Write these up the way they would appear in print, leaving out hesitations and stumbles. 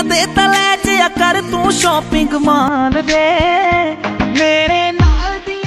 ਦੇ ਤਾਂ ਲੈ ਜਿਆ ਕਰ ਤੂੰ ਸ਼ਾਪਿੰਗ ਮਾਲ ਦੇ ਮੇਰੇ ਨਾਲ ਦੀਆਂ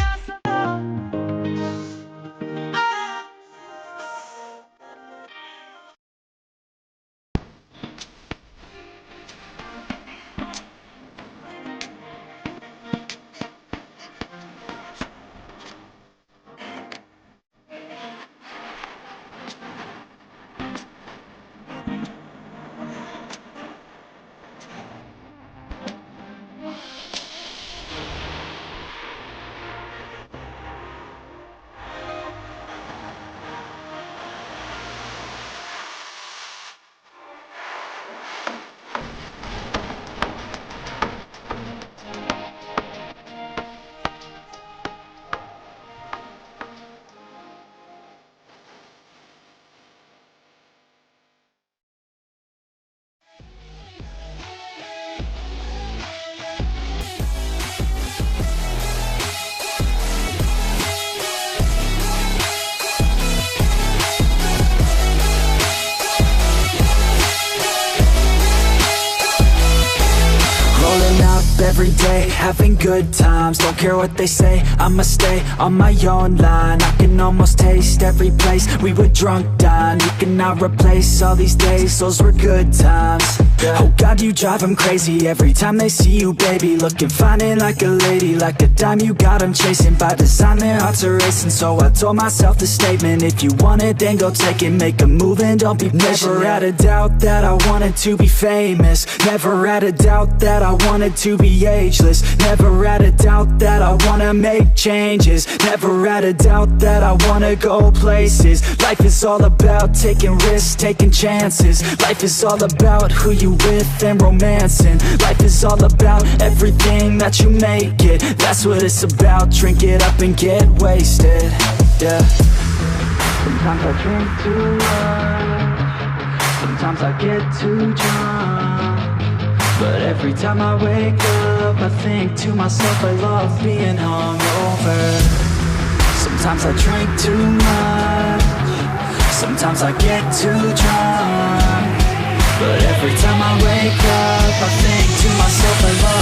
every day, having good times. Don't care what they say, I'ma stay on my own line. I can almost taste every place we were drunk dine. You cannot replace all these days, those were good times. Oh God, you drive them crazy every time they see you, baby. Looking fine and like a lady, like a dime you got them chasing. By design their hearts are racing, so I told myself the statement: if you want it, then go take it. Make a move and don't be patient. Never had a doubt that I wanted to be famous. Never had a doubt that I wanted to be ageless. Never had a doubt that I wanna make changes. Never had a doubt that I wanna go places. Life is all about taking risks, taking chances. Life is all about who you with and romancing. Life is all about everything that you make it. That's what it's about. Drink it up and get wasted. Yeah. Sometimes I drink too much. Sometimes I get too drunk. But every time I wake up, I think to myself, I love being hungover. Sometimes I drink too much. Sometimes I get too drunk. But every time I wake up, I think to myself, I love